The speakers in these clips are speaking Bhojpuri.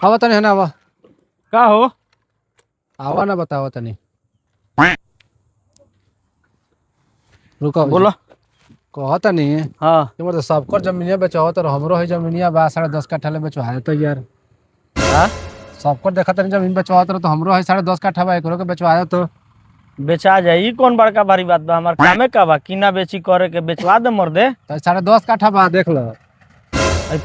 आवा तनी है ना आवा का हो आवा ना बतावा तनी रुको बोलो। कहा तनी हाँ मतलब सबकर जमीनिया बेचवा तो हमरो है जमीनिया बा 10.5 कट्ठा ले बेचवा तो यार हाँ सबकर देखा तनी जमीन बेचवा तो हमरो है 10.5 कट्ठा बा एकरो के बेचवा तो बेचा जाए ई कौन बड़का भारी बात बा। हमार कामे का बा किना बेची करे के बेचवा दे मर दे। 10.5 कट्ठा बा देख लो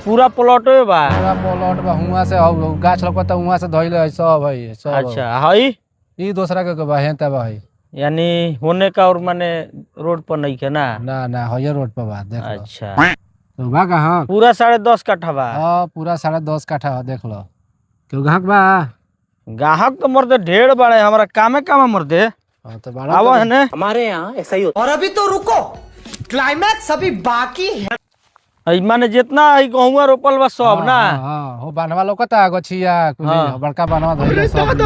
पूरा प्लॉट बा। पूरा प्लॉट बा हुआ से गाछ लौकता हुआ से धइले है सब है सब अच्छा हई ई दूसरा के बा है तब है यानी होने का और माने रोड पर नहीं के ना। ना ना है रोड पर बा देख लो अच्छा तो बा कहां पूरा 10.5 कट्ठा बा। हां पूरा 10.5 कट्ठा है देख लो क्यों ग्राहक बा ग्राहक तो मर दे ढेर बड़े हमारा कामे कामा मर दे। हां तो बड़ा आवा है ने हमारे यहाँ ऐसा ही होता है। और अभी तो रुको, क्लाइमैक्स अभी बाकी है। हई माने जितना हई गहुआ रोपल बा सब ना। हां हो बनवा लोकता गछिया हाँ। बड़का बनवा धइले सब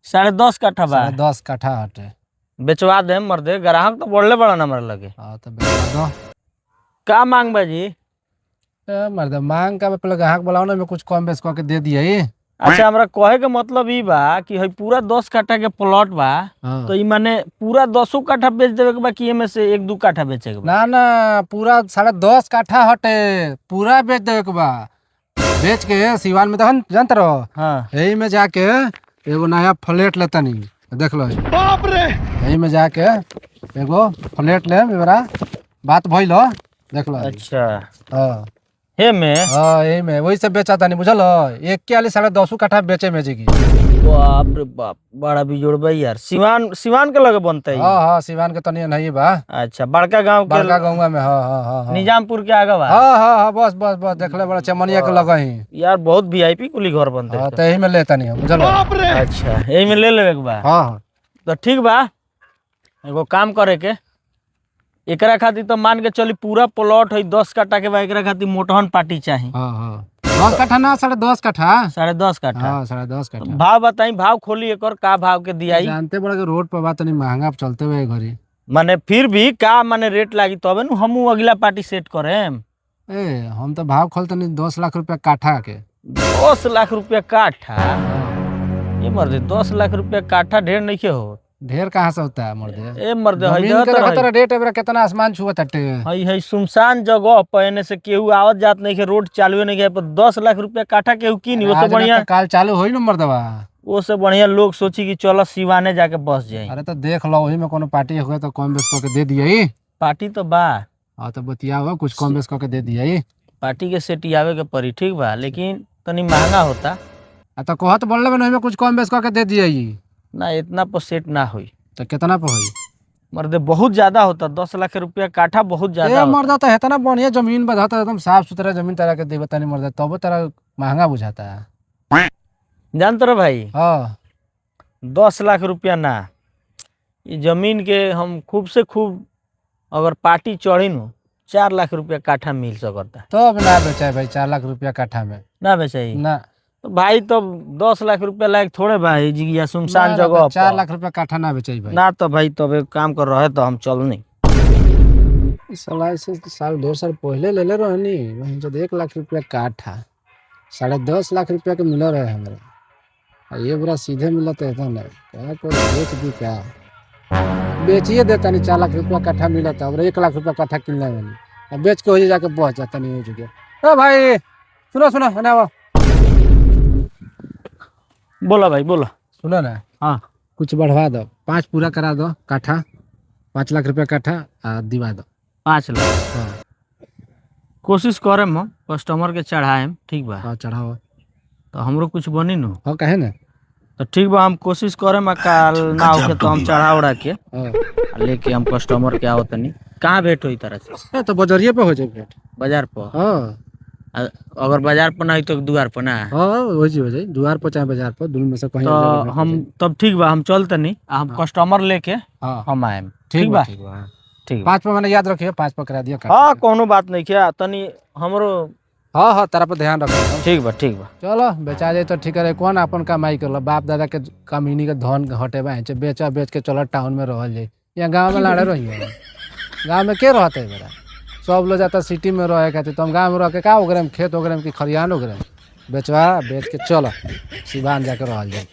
10.5 कट्ठा बा 10 कट्ठा हटे बेचवा दे मर दे। ग्राहक तो बढ़ले बड़ा ना हमारे लगे। हां तो बेचवा दो का मांग बा जी। मर्द मांग का पहले ग्राहक बुलाओ ना मैं कुछ कम बेच करके दे दिए अच्छा हमरा कहे के मतलब ई बा कि हई पूरा 10 कट्ठा के प्लॉट बा। हाँ। तो ई माने पूरा 10 कट्ठा बेच देवे के बा कि एमे से 1-2 कट्ठा बेचे के बा। ना ना पूरा 10.5 कट्ठा हटे पूरा बेच देवे के बा बेच के सिवान में देखन जानत रहो हाँ यही में जाके एगो नया फ्लैट लेतनी देख लो बाप रे यही में जाके एगो फ्लैट ले मेरा बात भइल हो देख लो अच्छा हां हे में हां यही में वही से बेचा तानी बुझल एक के वाली 10.5 कट्ठा बेचे में जी बाप रे बाप बड़ा बिजोड़ बा यार। सिवान सिवान के लगे बनते हां हां सिवान के तनी नहीं बा अच्छा बड़का गांव के बड़का गौवा में हां हां हां निजामपुर के आगे बा। हां हां हां बस बस बस देखले बड़ा चमनिया के लगही यार बहुत वीआईपी कुली घर बनते हां तो यही में लेता नहीं बुझल अच्छा यही में ले लेवे के बा। हां हां तो ठीक बा एगो काम करे के एकरा खातिर तो मान के चली पूरा प्लॉट है 10 कट्ठा के बा। एकरा खातिर मोटहन पार्टी चाहिए। हां हां 10 कट्ठा ना 10.5 कट्ठा 10.5 कट्ठा। हां 10.5 कट्ठा भाव बताई भाव खोली एक और का भाव के दियाई। जानते बड़ा के रोड पर बात नहीं महंगा चलते हुए घरी माने फिर भी का माने रेट लागी तबे न हमू अगला पार्टी सेट करेम। ए हम तो भाव खोलते नहीं 10 लाख रुपया काठा के 10 लाख रुपया काठा। ये मर्दे 10 लाख रुपया काठा ढेर नहीं के हो। ढेर कहाँ से होता है मर्दे ए मर्दे हई जमीन के तो देखत रह रेट एबरा कितना आसमान छुआ तटे हई हई सुनसान जगह पहने से केहू आवत जात नहीं के रोड चालू नहीं के पर 10 लाख रुपया काठा केहू किनी ओसे बढ़िया काल चालू होई न मर्दवा ओसे बढ़िया लोग सोची कि चलो सिवाने जाके बस जाई। अरे तो देख लो वही में कोनो पार्टी हुए तो कम बेच करके दे दिए पार्टी तो बा हां तो बतियाओ कुछ कम बेच करके दे दिए पार्टी के सेट आवे के पड़ी ठीक बा लेकिन तनी महंगा होता। आ तो कहत बोलले में में कुछ कम बेच करके दे दिए ना इतना पर सेट ना होई तो कितना पे होई मर्दे बहुत ज्यादा होता 10 लाख रुपया काठा बहुत ज्यादा ए होता। मर्दा तो इतना बढ़िया जमीन बधाता एकदम साफ सुथरा जमीन तरह के देबता नहीं मर्दा तब तरह महंगा बुझाता है जानते रहो भाई हां 10 लाख रुपया ना ये जमीन के हम खूब से खूब अगर पार्टी चढ़ी नु 4 लाख रुपया काठा मिल सकता। तब ना बेचाए भाई 4 लाख रुपया काठा में ना बेचाई ना तो भाई तो 10 लाख रुपया लायक थोड़े भाई जी या सुनसान जगह 4 लाख रुपया काठा ना बेचाई भाई ना तो भाई तब एक काम कर रहे तो हम चल नहीं। इस साल से साल 2 साल पहले ले रहनी वहीं जब 1 लाख रुपया काठा 10.5 लाख रुपया के मिल रहे हमरा ये पूरा सीधे मिला तो ऐसा नहीं क्या कर बेच दी क्या बेचिए देता नहीं 4 लाख रुपया काठा मिला था और 1 लाख रुपया काठा किनला मैंने अब बेच के हो जाके पहुंच जाता नहीं हो जगह। ओ भाई सुनो सुनो है ना वो बोला भाई बोला सुनो ना हाँ कुछ बढ़वा दो 5 पूरा करा दो काठा 5 लाख रुपया काठा दिवा दो 5 लाख। हाँ कोशिश करम हम कस्टमर के चढ़ाएम ठीक बा। हाँ चढ़ाओ तो हमरो कुछ बनी नु हाँ कहे ना तो ठीक बा हम कोशिश करम काल ना होके तो हम चढ़ा उड़ा के हाँ लेके हम कस्टमर के आओ तनी। कहाँ भेंट होई तरह से तो बजरिए पे हो जाए भेंट बाजार पर। हाँ अगर बाजार पर ना हुई तो द्वार पर ना हाँ वही चीज हो जाए द्वार पर चाहे बाजार पर दोनों में से कहीं तो हम तब ठीक बा हम चलते नहीं हम कस्टमर लेके हाँ हम आए ठीक बा ठीक बा। 5 पे मैंने याद रखिए 5 पे करा दिया हाँ कोनो बात नहीं क्या तनी हमरो हाँ हाँ तारा पर ध्यान रखो ठीक बा ठीक बा। चलो बेचा जाए तो ठीक है कौन अपन कमाई कर बाप दादा के कमीनी के धन हटे बा बेचा बेच के चलो टाउन में रह जाए यहाँ गाँव में लाड़े रही गाँव में के रहते है मेरा सब लोग जाता सिटी में रहे खातिर तो हम गाँव में रह के का ओकरे में खेत ओकरे में कि खरियान ओकरे में बेचवा बेच के चल सिवान जाकर रहल जाए।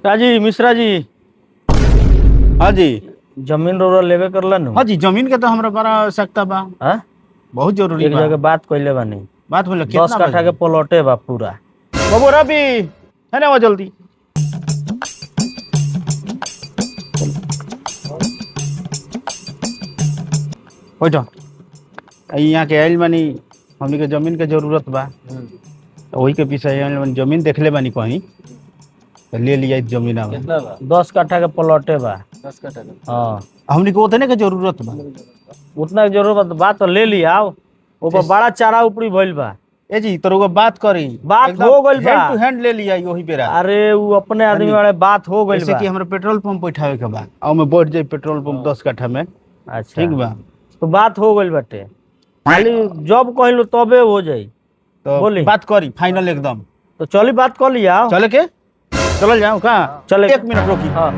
राजी मिश्रा जी, हाँ जी। जमीन रोरा लेवे करला नु? हाँ जी, जमीन के तो हमरा बड़ा आवश्यकता बा, हाँ? बहुत जरूरी एक बा। जगह बात कइले बानी, बात बोले 10 कितना कट्ठा के प्लॉटे बा पूरा। बाबू रवि है ना, वो जल्दी बैठो। यहाँ के आइल बानी, हमनी के जमीन के जरूरत बा, तो वही के पीछे आइल बानी। जमीन देखले बानी कहीं, तो ले लिया जमीन। 10 कट्ठा के प्लॉटे बा। 10 कट्ठा हाँ, हमनी को उतने के जरूरत बा। उतना के जरूरत बा तो ले लिया। ऊपर बड़ा चारा उपरी भइल बा। ए जी तो रउआ बात करी, बात एकदम हो गइल बा। हैंड टू हैंड ले लिया वही बेरा। अरे वो अपने आदमी वाले बात हो गइल जैसे बा। कि हमरा पेट्रोल पंप बैठावे के बा, और में बैठ जाई पेट्रोल पंप 10 कट्ठा में। अच्छा ठीक बा, तो बात हो गइल बाटे, खाली जब कहलो तबे हो जाई। तो बोली। बात करी फाइनल एकदम। तो चली बात कर लिया। चले के चल जाओ का? चले। 1 मिनट रोकी। हाँ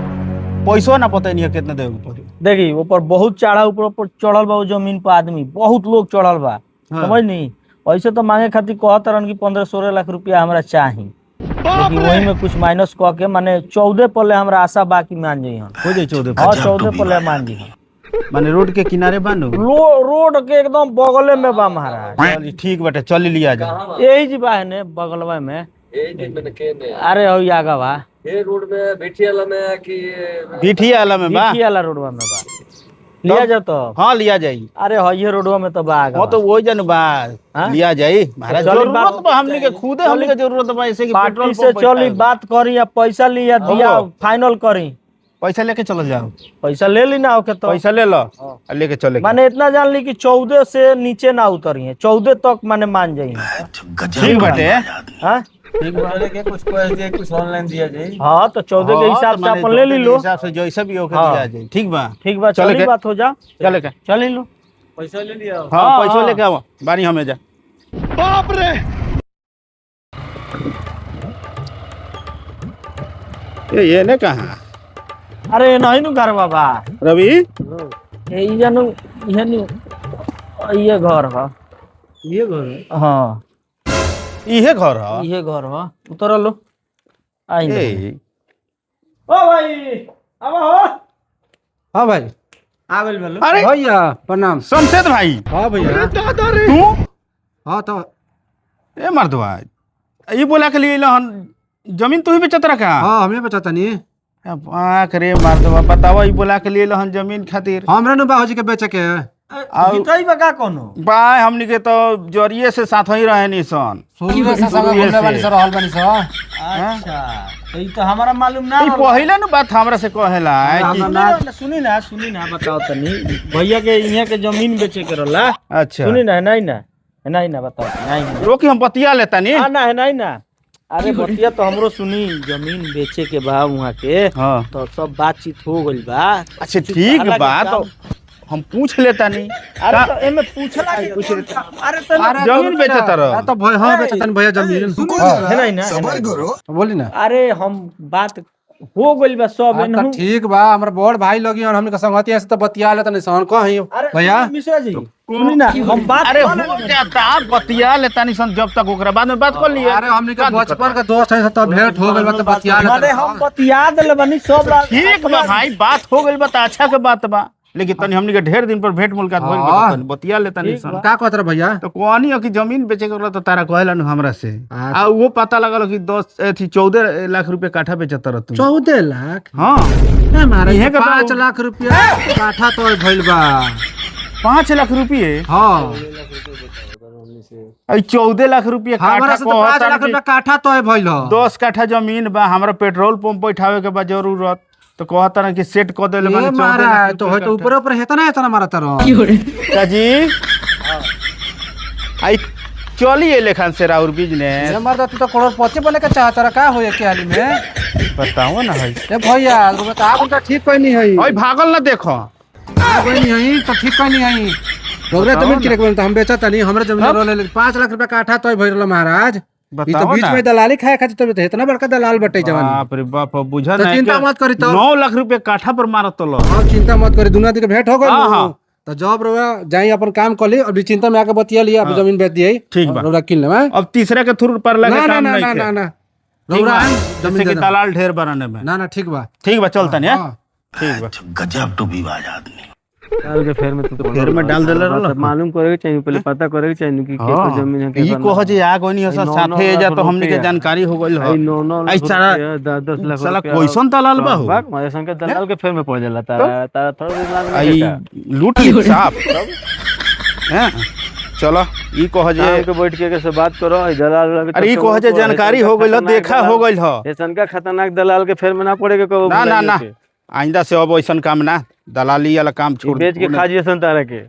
पैसो ना पता नहीं है कितना देवे के पड़ी। देखी ऊपर बहुत चारा ऊपर चढ़ल बा। वो जमीन पर आदमी बहुत लोग चढ़ल बा। हाँ। समझ नहीं, ऐसे तो मांगे खातिर कहत रहन कि 15-16 लाख रुपया हमरा चाही, लेकिन वही में कुछ माइनस कह के माने 14 पले हमरा आशा बाकी मान जाई हम। हो जाई 14। हाँ 14 पले मान जी हम। माने रोड के किनारे बानू। रोड के एकदम बगले में बा महाराज। चली ठीक बाटे, चल लिया जा। यही जी बा है ने बगलवा में। अरे हो आगा बा ये रोड में बेटियाला में कि बिठिया वाला में बा। वाला रोडवा में बा। लिया जा तो। हाँ लिया जाई। अरे हो ये रोडवा में तो बा आगा हाँ तो बा। वही जन बा, हाँ? लिया जाई महाराज। चली जरूरत बात- बा हमनी के, खुदे हमनी के जरूरत बा। ऐसे कि पेट्रोल पार्टी से पंप चली बैठावे। बात करी या पैसा लिया दिया फाइनल करी। पैसा लेके चल जाओ। पैसा ले ली ना ओके तो। पैसा ले लो और लेके चले। माने इतना जान ली कि 14 से नीचे ना उतरी है, 14 तक माने मान जाई। ठीक बाटे। हाँ ठीक बा। कुछ कुछ ऑनलाइन दिया जाए। हाँ तो 14 के हाँ, हिसाब तो से माने अपन ले 14 ली के लो। हिसाब से जैसा भी होके हाँ। दिया जाए। ठीक बा, ठीक बा, चले चली के? बात हो जा। चले के? चली लो। पैसा ले लिया। हाँ हाँ, पैसा हाँ। लेके आओ बारी हमें जा। बाप रे, ये ने कहा अरे नहीं नु घर बाबा रवि? ये जानू ये नु ये घर है। ये घर? हाँ इहे घर है? ये घर है। उतर लो। आई ए, ओ भाई अब हो हाँ भाई। आ गइल बोलो। अरे भैया प्रणाम। शमशेद भाई, हाँ भैया। तू? हाँ तो ए मर्दवा, ये बोला के लिए हन जमीन तू ही बेचत रखा? हाँ हमें बचाता नहीं। बाक रे मर्दवा, बतावा ये बोला के लिए हन जमीन खातिर। हमरे नु बाबूजी के बेचे के। गीतई बका कोनो। बाय हमनी के तो जरिए से साथ ही रहे निसन। शुरू से संग घूमने वाली से रहल बानी सो। अच्छा तो ई तो हमारा मालूम ना ई रहल। पहिले न बात हमरा से कहेला कि सुनी ना बताओ तनी। भैया के यहाँ के जमीन बेचे के रहला। अच्छा सुनी ना नहीं ना बताओ नहीं रोकी हम बतिया लेता नी। ना है नहीं ना। अरे बतिया तो हमरो सुनी, जमीन बेचे के बा वहाँ के। हाँ तो सब बातचीत हो गइल बा। अच्छा ठीक बा, तो हम पूछ लेता नी। अरे तो एमे पूछला के अरे तो जमीन बेचत रह। तो भाई हाँ बेचता भैया जमीन। है नहीं ना तो बोली ना। अरे हम बात हो गइल बा सब हाँ, तो एनहु। ठीक बा, हमरा बड़ भाई लगी और हमने का संगतिया से तो बतिया लेता नहीं सन कहीं अरे भैया। मिश्रा जी सुनी ना हम बात अरे हो जाता बतिया लेता नी सन, जब तक ओकरा बाद में बात कर लिए। अरे हमने का बचपन का दोस्त है तो भेंट हो गइल बा तो बतिया अरे लेता। हम बतिया देले बनी सब बात। ठीक बा भाई, बात हो गइल बा त अच्छा के बात बा, लेकिन तनी हमनी के ढेर दिन पर भेंट मुलाकात होइल बा, हाँ। तो तनी बतिया लेता नी सन। का कहत रहे भैया? तो कहनी हो कि जमीन बेचे के रहला तो तारा कहेला नु हमरा से। अच्छा। आ वो पता लगल कि 14 लाख रुपए काठा बेचत रह तू। 14 लाख? हाँ ना मारे इहे के 5 लाख रुपया काठा तो भइल बा। 5 लाख रुपये? हाँ 14 लाख रुपये हमरा से तो 5 लाख रुपया काठा तो भइल ह। 10 काठा जमीन बा, हमरा पेट्रोल पंप बैठावे के बा जरूरत, तो कहता ना कि सेट कर देले ये बानी 14 मारा लाख तो रुपया है तो ऊपर ऊपर हेतना मारता रहो। काठा। जी आई चलिए लेखन से राउर बिजनेस ये मर्दा तू तो करोड़पति बने के चाहता रहा, का होए के हाल में? बताओ ना है। ए भैया रुपया तो आप उनका ठीक कोई नहीं है। ओए भागल ना देखो। कोई नहीं है तो ठीक कोई नहीं है। रोगरे जमीन किने के बोलता हम बेचता नहीं, हमरा जमीन रोले 5 लाख रुपया काठा तो भइल महाराज। ई तो बताओ बीच ना। में दलाली खाए खातिर तो इतना बड़का दलाल बटे जवानी बाप रे बाप, अब बुझा तो नहीं चिंता मत करी तो 9 लाख रुपया काठा पर मारत तो लो। आप चिंता मत करी, दुनिया के भेंट हो गई हाँ, हाँ। तो जॉब रवा जाई अपन काम कर ली, अभी चिंता में आके बतिया लिया, अब जमीन बेच दिए ठीक बा। रौरा किन ले अब तीसरे के थ्रू पर लगे ना ना काम ना नहीं ना थे। ना ना ठीक रौरा बा, आएं, जैसे जमीन कि दे दलाल ढेर बनाने में। ना ना ठीक बा ठीक बा, चलता नहीं। हाँ। ठीक बा, डाल के फेर में तू फेर में डाल देले रहल। मालूम करे के चाहिए, पहले पता करे के चाहिए कि केकर जमीन है ई कहो जे आ कोनी हसन साथे जा तो हमनी के जानकारी हो गइल आई ह। 9 आई लाख सारा रुपया 10 लाख साला रुपया कैसन दलाल बा हो। बाग मारे संग दलाल के फेर में पड़ जाला तारा तारा थोड़ा दिन लाग आई लूट ली साहब हैं। चलो ई कह जे के बैठ के से बात करो, आई दलाल वाला के अरे ई कह जे जानकारी हो गइल, देखा हो गइल ह। ऐसन का खतरनाक दलाल के फेर में ना पड़े के कबो ना ना ना, आइंदा से अब ऐसन काम ना, दलाली वाला काम छोड़ बेच के खा जिए सन तारा के